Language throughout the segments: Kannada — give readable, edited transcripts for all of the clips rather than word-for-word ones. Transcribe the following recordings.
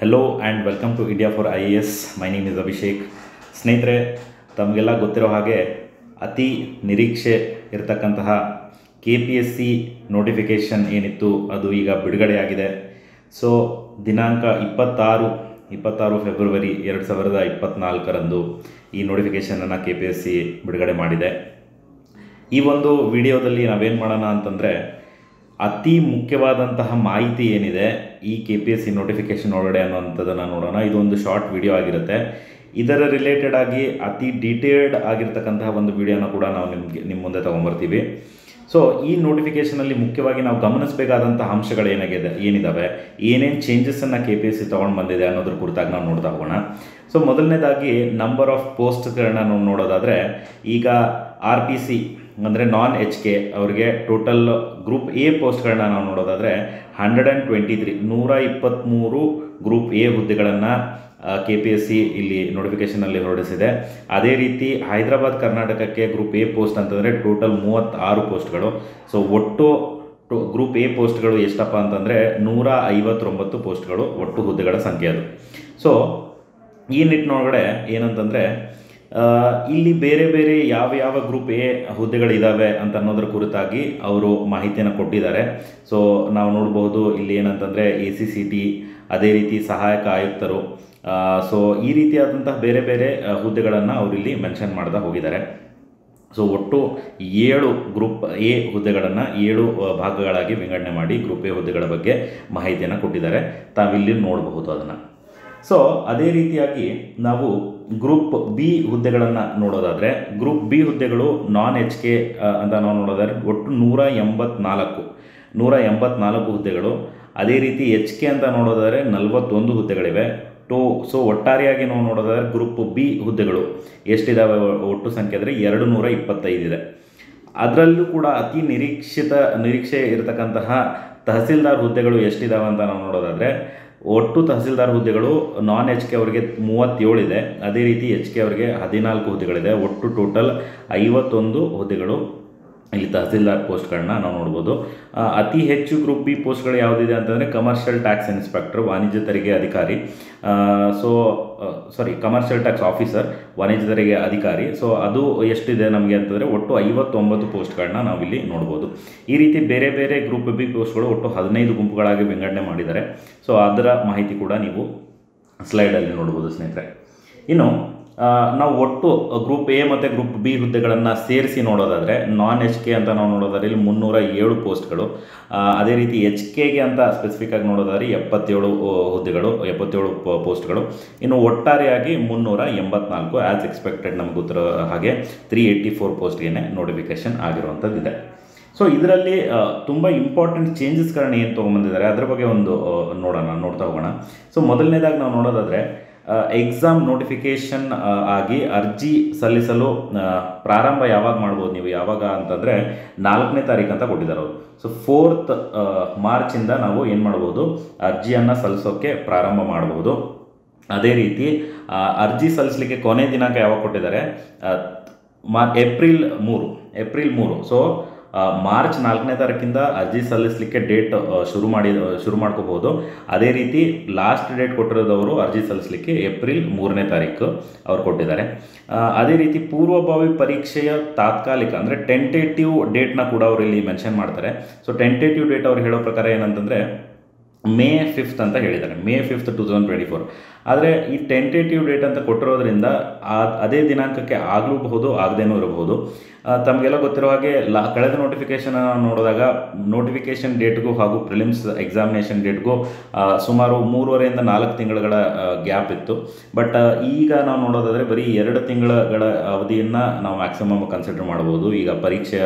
Hello and welcome to India for IAS. My name is Abhishek. ಸ್ನೇಹಿತರೆ, ತಮಗೆಲ್ಲ ಗೊತ್ತಿರೋ ಹಾಗೆ ಅತಿ ನಿರೀಕ್ಷೆ ಇರತಕ್ಕಂತಹ KPSC ನೋಟಿಫಿಕೇಷನ್ ಏನಿತ್ತು ಅದು ಈಗ ಬಿಡುಗಡೆಯಾಗಿದೆ. ಸೊ ದಿನಾಂಕ 26 ಫೆಬ್ರವರಿ 2024ರಂದು ಈ ನೋಟಿಫಿಕೇಷನನ್ನು KPSC ಬಿಡುಗಡೆ ಮಾಡಿದೆ. ಈ ಒಂದು ವಿಡಿಯೋದಲ್ಲಿ ನಾವೇನು ಮಾಡೋಣ ಅಂತಂದರೆ, ಅತಿ ಮುಖ್ಯವಾದಂತಹ ಮಾಹಿತಿ ಏನಿದೆ ಈ KPSC ನೋಟಿಫಿಕೇಷನ್ ಒಳಗಡೆ ಅನ್ನೋಂಥದ್ದನ್ನು ನೋಡೋಣ. ಇದೊಂದು ಶಾರ್ಟ್ ವಿಡಿಯೋ ಆಗಿರುತ್ತೆ. ಇದರ ರಿಲೇಟೆಡ್ ಆಗಿ ಅತಿ ಡೀಟೇಲ್ಡ್ ಆಗಿರ್ತಕ್ಕಂತಹ ಒಂದು ವಿಡಿಯೋನ ಕೂಡ ನಾವು ನಿಮ್ಮ ಮುಂದೆ ತೊಗೊಂಬರ್ತೀವಿ. ಸೊ ಈ ನೋಟಿಫಿಕೇಷನಲ್ಲಿ ಮುಖ್ಯವಾಗಿ ನಾವು ಗಮನಿಸಬೇಕಾದಂಥ ಅಂಶಗಳು ಏನಿದ್ದಾವೆ, ಏನೇನು ಚೇಂಜಸನ್ನು KPSC ತೊಗೊಂಡು ಬಂದಿದೆ ಅನ್ನೋದ್ರ ಕುರಿತಾಗಿ ನಾವು ನೋಡ್ತಾ ಹೋಗೋಣ. ಸೊ ಮೊದಲನೇದಾಗಿ ನಂಬರ್ ಆಫ್ ಪೋಸ್ಟ್ಗಳನ್ನ ನಾವು ನೋಡೋದಾದರೆ, ಈಗ RPC ಅಂದರೆ ನಾನ್ HK ಅವರಿಗೆ ಟೋಟಲ್ ಗ್ರೂಪ್ A ಪೋಸ್ಟ್ಗಳನ್ನ ನಾವು ನೋಡೋದಾದರೆ 123 ಗ್ರೂಪ್ A ಹುದ್ದೆಗಳನ್ನು KPSC ಇಲ್ಲಿ ನೋಟಿಫಿಕೇಷನಲ್ಲಿ ಹೊರಡಿಸಿದೆ. ಅದೇ ರೀತಿ ಹೈದರಾಬಾದ್ ಕರ್ನಾಟಕಕ್ಕೆ ಗ್ರೂಪ್ A ಪೋಸ್ಟ್ ಅಂತಂದರೆ ಟೋಟಲ್ 36 ಪೋಸ್ಟ್ಗಳು. ಸೊ ಒಟ್ಟು ಗ್ರೂಪ್ A ಪೋಸ್ಟ್ಗಳು ಎಷ್ಟಪ್ಪ ಅಂತಂದರೆ 159 ಪೋಸ್ಟ್ಗಳು ಒಟ್ಟು ಹುದ್ದೆಗಳ ಸಂಖ್ಯೆ ಅದು. ಸೊ ಈ ನಿಟ್ಟಿನೊಳಗಡೆ ಏನಂತಂದರೆ, ಇಲ್ಲಿ ಬೇರೆ ಬೇರೆ ಯಾವ ಗ್ರೂಪ್ A ಹುದ್ದೆಗಳಿದ್ದಾವೆ ಅಂತ ಅನ್ನೋದ್ರ ಕುರಿತಾಗಿ ಅವರು ಮಾಹಿತಿಯನ್ನು ಕೊಟ್ಟಿದ್ದಾರೆ. ಸೊ ನಾವು ನೋಡ್ಬೋದು ಇಲ್ಲಿ ಏನಂತಂದರೆ ACCT, ಅದೇ ರೀತಿ ಸಹಾಯಕ ಆಯುಕ್ತರು, ಸೊ ಈ ರೀತಿಯಾದಂತಹ ಬೇರೆ ಬೇರೆ ಹುದ್ದೆಗಳನ್ನು ಅವರಿಲ್ಲಿ ಮೆನ್ಷನ್ ಮಾಡ್ತಾ ಹೋಗಿದ್ದಾರೆ. ಸೊ ಒಟ್ಟು 7 ಗ್ರೂಪ್ A ಹುದ್ದೆಗಳನ್ನು 7 ಭಾಗಗಳಾಗಿ ವಿಂಗಡಣೆ ಮಾಡಿ ಗ್ರೂಪ್ A ಹುದ್ದೆಗಳ ಬಗ್ಗೆ ಮಾಹಿತಿಯನ್ನು ಕೊಟ್ಟಿದ್ದಾರೆ. ತಾವಿಲ್ಲಿ ನೋಡಬಹುದು ಅದನ್ನು. ಸೊ ಅದೇ ರೀತಿಯಾಗಿ ನಾವು ಗ್ರೂಪ್ B ಹುದ್ದೆಗಳನ್ನು ನೋಡೋದಾದರೆ, ಗ್ರೂಪ್ B ಹುದ್ದೆಗಳು ನಾನ್ HK ಅಂತ ನಾವು ನೋಡೋದಾದರೆ ಒಟ್ಟು 184 ಹುದ್ದೆಗಳು. ಅದೇ ರೀತಿ HK ಅಂತ ನೋಡೋದಾದರೆ 41 ಹುದ್ದೆಗಳಿವೆ. ಸೊ ಒಟ್ಟಾರೆಯಾಗಿ ನಾವು ನೋಡೋದಾದರೆ ಗ್ರೂಪ್ B ಹುದ್ದೆಗಳು ಎಷ್ಟಿದ್ದಾವೆ ಒಟ್ಟು ಸಂಖ್ಯೆ ಅಂದರೆ 225 ಇದೆ. ಅದರಲ್ಲೂ ಕೂಡ ಅತಿ ನಿರೀಕ್ಷೆ ಇರತಕ್ಕಂತಹ ತಹಸೀಲ್ದಾರ್ ಹುದ್ದೆಗಳು ಎಷ್ಟಿದ್ದಾವೆ ಅಂತ ನಾವು ನೋಡೋದಾದರೆ, ಒಟ್ಟು ತಹಸೀಲ್ದಾರ್ ಹುದ್ದೆಗಳು ನಾನ್ HK ಅವರಿಗೆ 37 ಇದೆ. ಅದೇ ರೀತಿ HK ಅವರಿಗೆ 14 ಹುದ್ದೆಗಳಿದೆ. ಒಟ್ಟು ಟೋಟಲ್ 51 ಹುದ್ದೆಗಳು ಇಲ್ಲಿ ತಹಸೀಲ್ದಾರ್ ಪೋಸ್ಟ್ಗಳನ್ನ ನಾವು ನೋಡ್ಬೋದು. ಅತಿ ಹೆಚ್ಚು ಗ್ರೂಪ್ B ಪೋಸ್ಟ್ಗಳು ಯಾವುದಿದೆ ಅಂತಂದರೆ ಕಮರ್ಷಿಯಲ್ ಟ್ಯಾಕ್ಸ್ ಇನ್ಸ್ಪೆಕ್ಟರ್, ವಾಣಿಜ್ಯ ತೆರಿಗೆ ಅಧಿಕಾರಿ, ಕಮರ್ಷಿಯಲ್ ಟ್ಯಾಕ್ಸ್ ಆಫೀಸರ್, ವಾಣಿಜ್ಯ ತೆರಿಗೆ ಅಧಿಕಾರಿ. ಸೊ ಅದು ಎಷ್ಟಿದೆ ನಮಗೆ ಅಂತಂದರೆ ಒಟ್ಟು 59 ಪೋಸ್ಟ್ಗಳನ್ನ ನಾವಿಲ್ಲಿ ನೋಡ್ಬೋದು. ಈ ರೀತಿ ಬೇರೆ ಬೇರೆ ಗ್ರೂಪ್ B ಪೋಸ್ಟ್ಗಳು ಒಟ್ಟು 15 ಗುಂಪುಗಳಾಗಿ ವಿಂಗಡಣೆ ಮಾಡಿದ್ದಾರೆ. ಸೊ ಅದರ ಮಾಹಿತಿ ಕೂಡ ನೀವು ಸ್ಲೈಡಲ್ಲಿ ನೋಡ್ಬೋದು ಸ್ನೇಹಿತರೆ. ಇನ್ನು ನಾವು ಒಟ್ಟು ಗ್ರೂಪ್ A ಮತ್ತು ಗ್ರೂಪ್ B ಹುದ್ದೆಗಳನ್ನು ಸೇರಿಸಿ ನೋಡೋದಾದರೆ, ನಾನ್ HK ಅಂತ ನಾವು ನೋಡೋದಾದ್ರೆ ಇಲ್ಲಿ 307 ಪೋಸ್ಟ್ಗಳು. ಅದೇ ರೀತಿ HKಗೆ ಅಂತ ಸ್ಪೆಸಿಫಿಕ್ ಆಗಿ ನೋಡೋದಾದ್ರೆ 77 ಹುದ್ದೆಗಳು, 77 ಪೋಸ್ಟ್ಗಳು. ಇನ್ನು ಒಟ್ಟಾರೆಯಾಗಿ 384 ಆ್ಯಸ್ ಎಕ್ಸ್ಪೆಕ್ಟೆಡ್ ನಮಗೆ ಗೊತ್ತಿರೋ ಹಾಗೆ 384 ಪೋಸ್ಟ್ಗೆ ನೋಟಿಫಿಕೇಷನ್ ಆಗಿರುವಂಥದ್ದಿದೆ. ಸೊ ಇದರಲ್ಲಿ ತುಂಬ ಇಂಪಾರ್ಟೆಂಟ್ ಚೇಂಜಸ್ಗಳನ್ನ ಏನು ತೊಗೊಂಬಂದಿದ್ದಾರೆ ಅದ್ರ ಬಗ್ಗೆ ಒಂದು ನೋಡ್ತಾ ಹೋಗೋಣ. ಸೊ ಮೊದಲನೇದಾಗಿ ನಾವು ನೋಡೋದಾದರೆ, ಎಕ್ಸಾಮ್ ನೋಟಿಫಿಕೇಷನ್ ಆಗಿ ಅರ್ಜಿ ಸಲ್ಲಿಸಲು ಪ್ರಾರಂಭ ಯಾವಾಗ ಮಾಡ್ಬೋದು ನೀವು, ಯಾವಾಗ ಅಂತಂದರೆ 4ನೇ ತಾರೀಕು ಅಂತ ಕೊಟ್ಟಿದ್ದಾರೆ ಅವರು. ಸೊ 4th ಮಾರ್ಚಿಂದ ನಾವು ಏನು ಮಾಡ್ಬೋದು, ಅರ್ಜಿಯನ್ನು ಸಲ್ಲಿಸೋಕ್ಕೆ ಪ್ರಾರಂಭ ಮಾಡ್ಬೋದು. ಅದೇ ರೀತಿ ಅರ್ಜಿ ಸಲ್ಲಿಸಲಿಕ್ಕೆ ಕೊನೆ ದಿನಾಂಕ ಯಾವಾಗ ಕೊಟ್ಟಿದ್ದಾರೆ, ಏಪ್ರಿಲ್ 3. ಸೊ ಮಾರ್ಚ್ 4ನೇ ತಾರೀಕಿಂದ ಅರ್ಜಿ ಸಲ್ಲಿಸಲಿಕ್ಕೆ ಡೇಟ್ ಶುರು ಮಾಡ್ಕೋಬೋದು. ಅದೇ ರೀತಿ ಲಾಸ್ಟ್ ಡೇಟ್ ಕೊಟ್ಟಿರೋದವರು ಅರ್ಜಿ ಸಲ್ಲಿಸಲಿಕ್ಕೆ ಏಪ್ರಿಲ್ 3ನೇ ತಾರೀಕು ಅವ್ರು ಕೊಟ್ಟಿದ್ದಾರೆ. ಅದೇ ರೀತಿ ಪೂರ್ವಭಾವಿ ಪರೀಕ್ಷೆಯ ತಾತ್ಕಾಲಿಕ ಅಂದರೆ ಟೆಂಟೇಟಿವ್ ಡೇಟ್ನ ಕೂಡ ಅವರು ಇಲ್ಲಿ ಮೆನ್ಷನ್ ಮಾಡ್ತಾರೆ. ಸೊ ಟೆಂಟೇಟಿವ್ ಡೇಟ್ ಅವ್ರು ಹೇಳೋ ಪ್ರಕಾರ ಏನಂತಂದರೆ May 5th ಅಂತ ಹೇಳಿದ್ದಾರೆ, May 5th 2024. ಆದರೆ ಈ ಟೆಂಟೇಟಿವ್ ಡೇಟ್ ಅಂತ ಕೊಟ್ಟಿರೋದ್ರಿಂದ ಅದೇ ದಿನಾಂಕಕ್ಕೆ ಆಗಲೂಬಹುದು, ಆಗದೇನೂ ಇರಬಹುದು. ತಮಗೆಲ್ಲ ಗೊತ್ತಿರೋ ಹಾಗೆ ಕಳೆದ ನೋಟಿಫಿಕೇಷನ್ ನೋಡಿದಾಗ ನೋಟಿಫಿಕೇಷನ್ ಡೇಟ್ಗೂ ಹಾಗೂ ಪ್ರಿಲಿಮ್ಸ್ ಎಕ್ಸಾಮಿನೇಷನ್ ಡೇಟ್ಗೂ ಸುಮಾರು 3.5 ರಿಂದ 4 ತಿಂಗಳ ಗ್ಯಾಪ್ ಇತ್ತು. ಬಟ್ ಈಗ ನಾವು ನೋಡೋದಾದರೆ ಬರೀ 2 ತಿಂಗಳ ಅವಧಿಯನ್ನು ನಾವು ಮ್ಯಾಕ್ಸಿಮಮ್ ಕನ್ಸಿಡರ್ ಮಾಡ್ಬೋದು. ಈಗ ಪರೀಕ್ಷೆಯ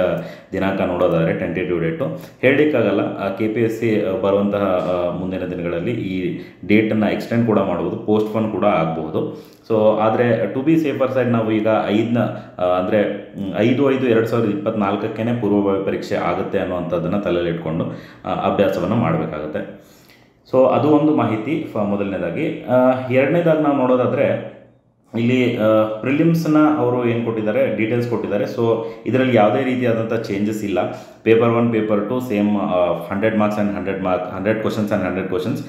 ದಿನಾಂಕ ನೋಡೋದಾದರೆ ಟೆಂಟೇಟಿವ್ ಡೇಟು ಹೇಳಲಿಕ್ಕಾಗಲ್ಲ. KPSC ಬರುವಂತಹ ಮುಂದಿನ ದಿನಗಳಲ್ಲಿ ಈ ಡೇಟನ್ನು ಎಕ್ಸ್ಟೆಂಡ್ ಕೂಡ ಮಾಡ್ಬೋದು, ಪೋಸ್ಟ್ಪೋನ್ ಕೂಡ ಆಗಬಹುದು. ಸೊ ಆದರೆ ಟು ಬಿ ಸೇಫರ್ ಸೈಡ್ ನಾವು ಈಗ 5/5/2024 ಪೂರ್ವಭಾವಿ ಪರೀಕ್ಷೆ ಆಗುತ್ತೆ ಅನ್ನುವಂಥದ್ದನ್ನು ತಲೆಯಲ್ಲಿ ಇಟ್ಕೊಂಡು ಅಭ್ಯಾಸವನ್ನು ಮಾಡಬೇಕಾಗುತ್ತೆ. ಸೊ ಅದು ಒಂದು ಮಾಹಿತಿ ಮೊದಲನೇದಾಗಿ. ಎರಡನೇದಾಗಿ ನಾವು ನೋಡೋದಾದರೆ, ಇಲ್ಲಿ ಪ್ರಿಲಿಮ್ಸ್ನ ಅವರು ಏನು ಕೊಟ್ಟಿದ್ದಾರೆ, ಡೀಟೇಲ್ಸ್ ಕೊಟ್ಟಿದ್ದಾರೆ. ಸೊ ಇದರಲ್ಲಿ ಯಾವುದೇ ರೀತಿಯಾದಂಥ ಚೇಂಜಸ್ ಇಲ್ಲ. Paper 1 paper 2 same 100 marks and 100 questions and 100 questions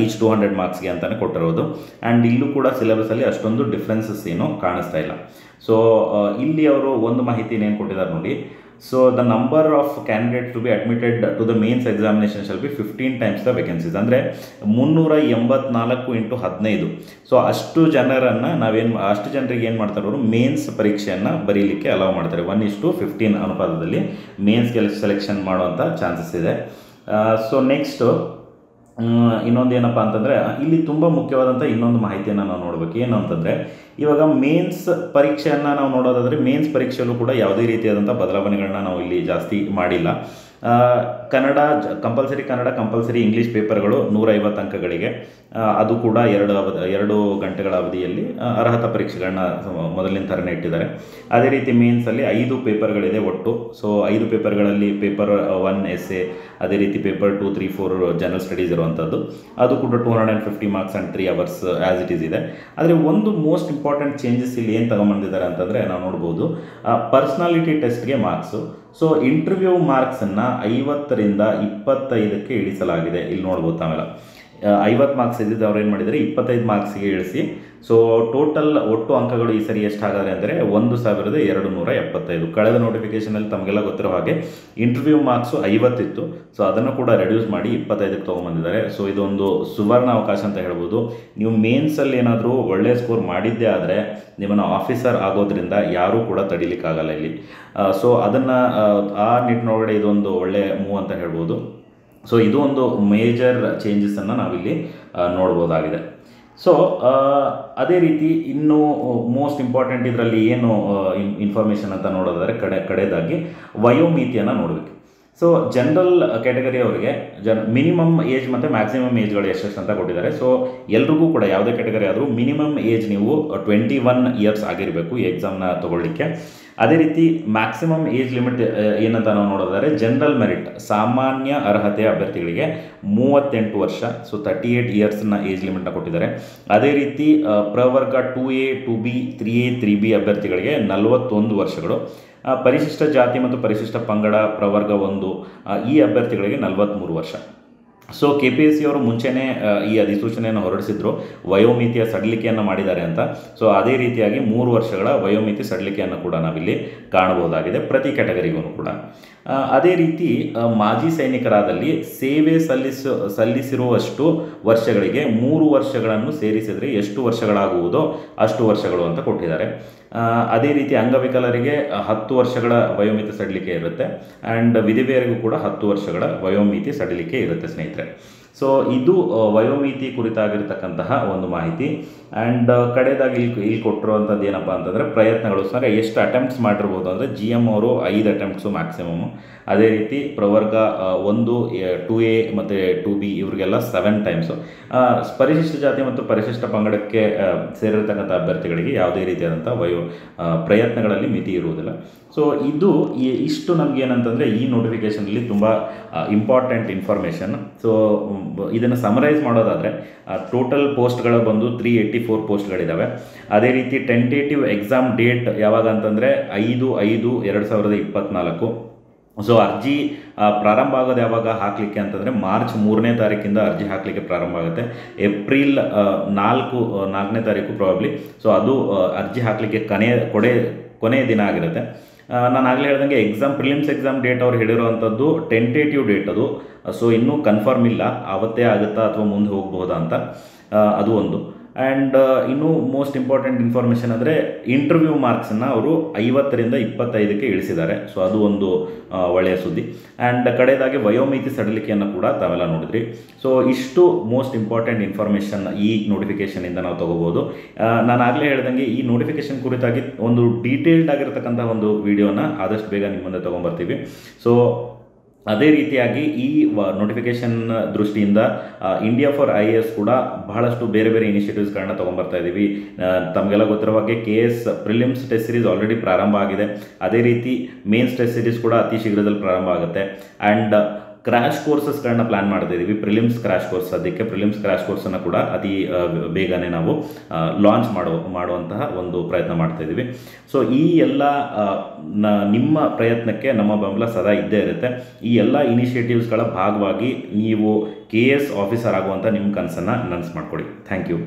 each 200 ಮಾರ್ಕ್ಸ್ಗೆ ಅಂತಲೇ ಕೊಟ್ಟಿರೋದು. ಆ್ಯಂಡ್ ಇಲ್ಲೂ ಕೂಡ ಸಿಲೆಬಸಲ್ಲಿ ಅಷ್ಟೊಂದು ಡಿಫ್ರೆನ್ಸಸ್ ಏನು ಕಾಣಿಸ್ತಾ ಇಲ್ಲ. ಸೊ ಇಲ್ಲಿ ಅವರು ಒಂದು ಮಾಹಿತಿನ ಏನು ಕೊಟ್ಟಿದ್ದಾರೆ ನೋಡಿ. So the number of candidate to be admitted to the mains examination shall be 15 times the vacancies. ಅಂದರೆ 384 ಇಂಟು 15. ಸೊ ಅಷ್ಟು ಜನರಿಗೆ ಏನು ಮಾಡ್ತಾರೆ ಅವರು ಮೇನ್ಸ್ ಪರೀಕ್ಷೆಯನ್ನು ಬರೀಲಿಕ್ಕೆ ಅಲೌ ಮಾಡ್ತಾರೆ. 1:15 ಅನುಪಾತದಲ್ಲಿ ಮೇನ್ಸ್ಗೆ ಸೆಲೆಕ್ಷನ್ ಮಾಡುವಂಥ ಚಾನ್ಸಸ್ ಇದೆ. ಸೊ ನೆಕ್ಸ್ಟು ಇನ್ನೊಂದು ಏನಪ್ಪ ಅಂತಂದರೆ, ಇಲ್ಲಿ ತುಂಬ ಮುಖ್ಯವಾದಂಥ ಇನ್ನೊಂದು ಮಾಹಿತಿಯನ್ನು ನಾವು ನೋಡಬೇಕು. ಏನು ಅಂತಂದರೆ, ಇವಾಗ ಮೇನ್ಸ್ ಪರೀಕ್ಷೆಯನ್ನು ನಾವು ನೋಡೋದಾದರೆ ಮೇನ್ಸ್ ಪರೀಕ್ಷೆಯಲ್ಲೂ ಕೂಡ ಯಾವುದೇ ರೀತಿಯಾದಂಥ ಬದಲಾವಣೆಗಳನ್ನ ನಾವು ಇಲ್ಲಿ ಜಾಸ್ತಿ ಮಾಡಿಲ್ಲ. ಕನ್ನಡ ಕಂಪಲ್ಸರಿ ಇಂಗ್ಲೀಷ್ ಪೇಪರ್ಗಳು 150 ಅಂಕಗಳಿಗೆ, ಅದು ಕೂಡ 2 ಗಂಟೆಗಳ ಅವಧಿಯಲ್ಲಿ ಅರ್ಹತಾ ಪರೀಕ್ಷೆಗಳನ್ನ ಮೊದಲಿನ ಥರನೇ ಇಟ್ಟಿದ್ದಾರೆ. ಅದೇ ರೀತಿ ಮೇನ್ಸಲ್ಲಿ 5 ಪೇಪರ್ಗಳಿದೆ ಒಟ್ಟು. ಸೊ 5 ಪೇಪರ್ಗಳಲ್ಲಿ ಪೇಪರ್ 1 ಎಸ್ಸೆ, ಅದೇ ರೀತಿ ಪೇಪರ್ 2, 3, 4 ಜನರಲ್ ಸ್ಟಡೀಸ್ ಇರುವಂಥದ್ದು, ಅದು ಕೂಡ 250 marks and 3 hours as it is ಇದೆ. ಆದರೆ ಒಂದು ಮೋಸ್ಟ್ ಇಂಪಾರ್ಟೆಂಟ್ ಚೇಂಜಸ್ ಇಲ್ಲಿ ಏನು ತಗೊಂಬಂದಿದ್ದಾರೆ ಅಂತಂದರೆ, ನಾವು ನೋಡ್ಬೋದು ಪರ್ಸ್ನಾಲಿಟಿ ಟೆಸ್ಟ್ಗೆ ಮಾರ್ಕ್ಸು. ಸೊ ಇಂಟರ್ವ್ಯೂ ಮಾರ್ಕ್ಸನ್ನು 50ರಿಂದ 25ಕ್ಕೆ ಇಳಿಸಲಾಗಿದೆ. ಇಲ್ಲಿ ನೋಡ್ಬೋದು ತಾವೆಲ್ಲ 50 ಮಾರ್ಕ್ಸ್ ಇದ್ದಿದ್ದು ಅವ್ರು ಏನು ಮಾಡಿದ್ದಾರೆ 25 ಮಾರ್ಕ್ಸ್ಗೆ ಇಳಿಸಿ. ಸೊ ಒಟ್ಟು ಅಂಕಗಳು ಈ ಸರಿ ಎಷ್ಟಾಗಾದ್ರೆ ಅಂದರೆ 1275. ಕಳೆದ ನೋಟಿಫಿಕೇಷನಲ್ಲಿ ತಮಗೆಲ್ಲ ಗೊತ್ತಿರೋ ಹಾಗೆ ಇಂಟರ್ವ್ಯೂ ಮಾರ್ಕ್ಸು 50 ಇತ್ತು. ಸೊ ಅದನ್ನು ಕೂಡ ರೆಡ್ಯೂಸ್ ಮಾಡಿ 25ಕ್ಕೆ ತೊಗೊಂಬಂದಿದ್ದಾರೆ. ಸೊ ಇದೊಂದು ಸುವರ್ಣ ಅವಕಾಶ ಅಂತ ಹೇಳ್ಬೋದು. ನೀವು ಮೇನ್ಸಲ್ಲಿ ಏನಾದರೂ ಒಳ್ಳೆಯ ಸ್ಕೋರ್ ಮಾಡಿದ್ದೇ ಆದರೆ ನಿಮ್ಮನ್ನು ಆಫೀಸರ್ ಆಗೋದ್ರಿಂದ ಯಾರೂ ಕೂಡ ತಡಿಲಿಕ್ಕಾಗಲ್ಲ ಇಲ್ಲಿ. ಸೊ ಅದನ್ನು ಆ ನಿಟ್ಟಿನೊಳಗಡೆ ಇದೊಂದು ಒಳ್ಳೆಯ ಮೂವ್ ಅಂತ ಹೇಳ್ಬೋದು. ಸೊ ಇದು ಒಂದು ಮೇಜರ್ ಚೇಂಜಸನ್ನು ನಾವಿಲ್ಲಿ ನೋಡ್ಬೋದಾಗಿದೆ. ಸೊ ಅದೇ ರೀತಿ ಇನ್ನೂ ಮೋಸ್ಟ್ ಇಂಪಾರ್ಟೆಂಟ್ ಇದರಲ್ಲಿ ಏನು ಇನ್ಫಾರ್ಮೇಷನ್ ಅಂತ ನೋಡೋದಾದರೆ ಕಡೆದಾಗಿ ವಯೋಮಿತಿಯನ್ನು ನೋಡಬೇಕು. ಸೊ ಜನರಲ್ ಕ್ಯಾಟಗರಿ ಅವರಿಗೆ ಮಿನಿಮಮ್ ಏಜ್ ಮತ್ತು ಮ್ಯಾಕ್ಸಿಮಮ್ ಏಜ್ಗಳು ಎಷ್ಟೆಷ್ಟು ಅಂತ ಕೊಟ್ಟಿದ್ದಾರೆ. ಸೊ ಎಲ್ರಿಗೂ ಕೂಡ ಯಾವುದೇ ಕ್ಯಾಟಗರಿ ಆದರೂ ಮಿನಿಮಮ್ ಏಜ್ ನೀವು 21 ಇಯರ್ಸ್ ಆಗಿರಬೇಕು ಈ ಎಕ್ಸಾಮ್ನ ತೊಗೊಳ್ಳಿಕ್ಕೆ. ಅದೇ ರೀತಿ ಮ್ಯಾಕ್ಸಿಮಮ್ ಏಜ್ ಲಿಮಿಟ್ ಏನಂತ ನಾವು ನೋಡೋದಾದರೆ ಜನರಲ್ ಮೆರಿಟ್ ಸಾಮಾನ್ಯ ಅರ್ಹತೆಯ ಅಭ್ಯರ್ಥಿಗಳಿಗೆ 38 ವರ್ಷ. ಸೊ 38 ಇಯರ್ಸ್ನ ಏಜ್ ಲಿಮಿಟ್ನ ಕೊಟ್ಟಿದ್ದಾರೆ. ಅದೇ ರೀತಿ ಪ್ರವರ್ಗ 2A 2B 3A 3B ಅಭ್ಯರ್ಥಿಗಳಿಗೆ 41 ವರ್ಷಗಳು. ಪರಿಶಿಷ್ಟ ಜಾತಿ ಮತ್ತು ಪರಿಶಿಷ್ಟ ಪಂಗಡ ಪ್ರವರ್ಗ 1 ಈ ಅಭ್ಯರ್ಥಿಗಳಿಗೆ 43 ವರ್ಷ. ಸೊ KPSC ಅವರು ಮುಂಚೆನೇ ಈ ಅಧಿಸೂಚನೆಯನ್ನು ಹೊರಡಿಸಿದ್ರು, ವಯೋಮಿತಿಯ ಸಡಿಲಿಕೆಯನ್ನು ಮಾಡಿದ್ದಾರೆ ಅಂತ. ಸೊ ಅದೇ ರೀತಿಯಾಗಿ 3 ವರ್ಷಗಳ ವಯೋಮಿತಿ ಸಡಿಲಿಕೆಯನ್ನು ಕೂಡ ನಾವಿಲ್ಲಿ ಕಾಣಬಹುದಾಗಿದೆ ಪ್ರತಿ ಕ್ಯಾಟಗರಿಗೂ ಕೂಡ. ಅದೇ ರೀತಿ ಮಾಜಿ ಸೈನಿಕರಾದಲ್ಲಿ ಸೇವೆ ಸಲ್ಲಿಸಿರುವಷ್ಟು ವರ್ಷಗಳಿಗೆ 3 ವರ್ಷಗಳನ್ನು ಸೇರಿಸಿದರೆ ಎಷ್ಟು ವರ್ಷಗಳಾಗುವುದೋ ಅಷ್ಟು ವರ್ಷಗಳು ಅಂತ ಕೊಟ್ಟಿದ್ದಾರೆ. ಅದೇ ರೀತಿ ಅಂಗವಿಕಲರಿಗೆ 10 ವರ್ಷಗಳ ವಯೋಮಿತಿ ಸಡಿಲಿಕೆ ಇರುತ್ತೆ. ಆ್ಯಂಡ್ ವಿಧವೆಯರಿಗೂ ಕೂಡ 10 ವರ್ಷಗಳ ವಯೋಮಿತಿ ಸಡಿಲಿಕೆ ಇರುತ್ತೆ ಸ್ನೇಹಿತರೆ. ಸೊ ಇದು ವಯೋಮಿತಿ ಕುರಿತಾಗಿರ್ತಕ್ಕಂತಹ ಒಂದು ಮಾಹಿತಿ. ಆ್ಯಂಡ್ ಕಡೆದಾಗಿ ಇಲ್ಲಿ ಕೊಟ್ಟಿರುವಂಥದ್ದು ಏನಪ್ಪ ಅಂತಂದರೆ ಪ್ರಯತ್ನಗಳು. ಸರ್ ಎಷ್ಟು ಅಟೆಂಪ್ಟ್ಸ್ ಮಾಡಿರ್ಬೋದು ಅಂದರೆ GM ಅವರು 5 ಅಟೆಂಪ್ಟ್ಸು ಮ್ಯಾಕ್ಸಿಮಮ್ಮು. ಅದೇ ರೀತಿ ಪ್ರವರ್ಗ 1 2A ಮತ್ತು 2B ಇವರಿಗೆಲ್ಲ 7 ಟೈಮ್ಸು. ಪರಿಶಿಷ್ಟ ಜಾತಿ ಮತ್ತು ಪರಿಶಿಷ್ಟ ಪಂಗಡಕ್ಕೆ ಸೇರಿರ್ತಕ್ಕಂಥ ಅಭ್ಯರ್ಥಿಗಳಿಗೆ ಯಾವುದೇ ರೀತಿಯಾದಂಥ ಪ್ರಯತ್ನಗಳಲ್ಲಿ ಮಿತಿ ಇರುವುದಿಲ್ಲ. ಸೊ ಇಷ್ಟು ನಮಗೇನಂತಂದರೆ ಈ ನೋಟಿಫಿಕೇಷನಲ್ಲಿ ತುಂಬ ಇಂಪಾರ್ಟೆಂಟ್ ಇನ್ಫಾರ್ಮೇಷನ್. ಸೊ ಇದನ್ನು ಸಮರೈಸ್ ಮಾಡೋದಾದರೆ ಟೋಟಲ್ ಪೋಸ್ಟ್ಗಳು ಬಂದು 384 ಪೋಸ್ಟ್ಗಳಿದ್ದಾವೆ. ಅದೇ ರೀತಿ ಟೆಂಟೇಟಿವ್ ಎಕ್ಸಾಮ್ ಡೇಟ್ ಯಾವಾಗ ಅಂತಂದರೆ 5/5/2024. ಸೊ ಅರ್ಜಿ ಪ್ರಾರಂಭ ಆಗೋದು ಯಾವಾಗ ಹಾಕಲಿಕ್ಕೆ ಅಂತಂದರೆ ಮಾರ್ಚ್ 3ನೇ ತಾರೀಕಿಂದ ಅರ್ಜಿ ಹಾಕಲಿಕ್ಕೆ ಪ್ರಾರಂಭ ಆಗುತ್ತೆ. ಏಪ್ರಿಲ್ 4ನೇ ತಾರೀಕು ಪ್ರಾಬಬ್ಲಿ. ಸೊ ಅದು ಅರ್ಜಿ ಹಾಕಲಿಕ್ಕೆ ಕೊನೆಯ ದಿನ ಆಗಿರುತ್ತೆ. ನಾನು ಆಗಲೇ ಹೇಳ್ದಂಗೆ ಪ್ರಿಲಿಮ್ಸ್ ಎಕ್ಸಾಮ್ ಡೇಟ್ ಅವ್ರು ಹೇಳಿರೋವಂಥದ್ದು ಟೆಂಟೇಟಿವ್ ಡೇಟ್ ಅದು. ಸೊ ಇನ್ನೂ ಕನ್ಫರ್ಮ್ ಇಲ್ಲ ಆವತ್ತೇ ಆಗುತ್ತಾ ಅಥವಾ ಮುಂದೆ ಹೋಗ್ಬೋದಾ ಅಂತ, ಅದು ಒಂದು. ಆ್ಯಂಡ್ ಇನ್ನೂ ಮೋಸ್ಟ್ ಇಂಪಾರ್ಟೆಂಟ್ ಇನ್ಫಾರ್ಮೇಷನ್ ಅಂದರೆ ಇಂಟರ್ವ್ಯೂ ಮಾರ್ಕ್ಸನ್ನು ಅವರು 50ರಿಂದ 25ಕ್ಕೆ ಇಳಿಸಿದ್ದಾರೆ. ಸೊ ಅದು ಒಂದು ಒಳ್ಳೆಯ ಸುದ್ದಿ. ಆ್ಯಂಡ್ ಕಡೆಯದಾಗಿ ವಯೋಮಿತಿ ಸಡಿಲಿಕೆಯನ್ನು ಕೂಡ ತಾವೆಲ್ಲ ನೋಡಿದ್ರಿ. ಸೊ ಇಷ್ಟು ಮೋಸ್ಟ್ ಇಂಪಾರ್ಟೆಂಟ್ ಇನ್ಫಾರ್ಮೇಷನ್ ಈ ನೋಟಿಫಿಕೇಷನಿಂದ ನಾವು ತೊಗೋಬೋದು. ನಾನು ಆಗಲೇ ಹೇಳ್ದಂಗೆ ಈ ನೋಟಿಫಿಕೇಷನ್ ಕುರಿತಾಗಿ ಒಂದು ಡೀಟೇಲ್ಡ್ ಆಗಿರತಕ್ಕಂಥ ಒಂದು ವಿಡಿಯೋನ ಆದಷ್ಟು ಬೇಗ ನಿಮ್ಮ ಮುಂದೆ ತೊಗೊಂಬರ್ತೀವಿ. ಸೊ ಅದೇ ರೀತಿಯಾಗಿ ಈ ನೋಟಿಫಿಕೇಷನ್ ದೃಷ್ಟಿಯಿಂದ ಇಂಡಿಯಾ ಫಾರ್ IAS ಕೂಡ ಬಹಳಷ್ಟು ಬೇರೆ ಬೇರೆ ಇನಿಷಿಯೇಟಿವ್ಸ್ಗಳನ್ನ ತೊಗೊಂಬರ್ತಾ ಇದ್ದೀವಿ. ತಮಗೆಲ್ಲ ಗೊತ್ತಿರೋ ಹಾಗೆ KS prelims test series already ಪ್ರಾರಂಭ ಆಗಿದೆ. ಅದೇ ರೀತಿ ಮೇನ್ಸ್ ಟೆಸ್ಟ್ ಸೀರೀಸ್ ಕೂಡ ಅತಿ ಶೀಘ್ರದಲ್ಲಿ ಪ್ರಾರಂಭ ಆಗುತ್ತೆ. ಆ್ಯಂಡ್ ಕ್ರ್ಯಾಶ್ ಕೋರ್ಸಸ್ಗಳನ್ನ ಪ್ಲ್ಯಾನ್ ಮಾಡ್ತಾ ಇದ್ದೀವಿ. ಪ್ರಿಲಿಮ್ಸ್ ಕ್ರ್ಯಾಶ್ ಕೋರ್ಸ್, ಅದಕ್ಕೆ ಪ್ರಿಲಿಮ್ಸ್ ಕ್ರ್ಯಾಶ್ ಕೋರ್ಸನ್ನು ಕೂಡ ಅತಿ ಬೇಗನೆ ನಾವು ಲಾಂಚ್ ಮಾಡುವಂತಹ ಒಂದು ಪ್ರಯತ್ನ ಮಾಡ್ತಾ ಇದ್ದೀವಿ. ಸೊ ಈ ಎಲ್ಲ ನಿಮ್ಮ ಪ್ರಯತ್ನಕ್ಕೆ ನಮ್ಮ ಬೆಂಬಲ ಸದಾ ಇದ್ದೇ ಇರುತ್ತೆ. ಈ ಎಲ್ಲ ಇನಿಷಿಯೇಟಿವ್ಸ್ಗಳ ಭಾಗವಾಗಿ ನೀವು KS ಆಫೀಸರ್ ಆಗುವಂಥ ನಿಮ್ಮ ಕನಸನ್ನು ನನಸು ಮಾಡಿಕೊಡಿ. Thank you.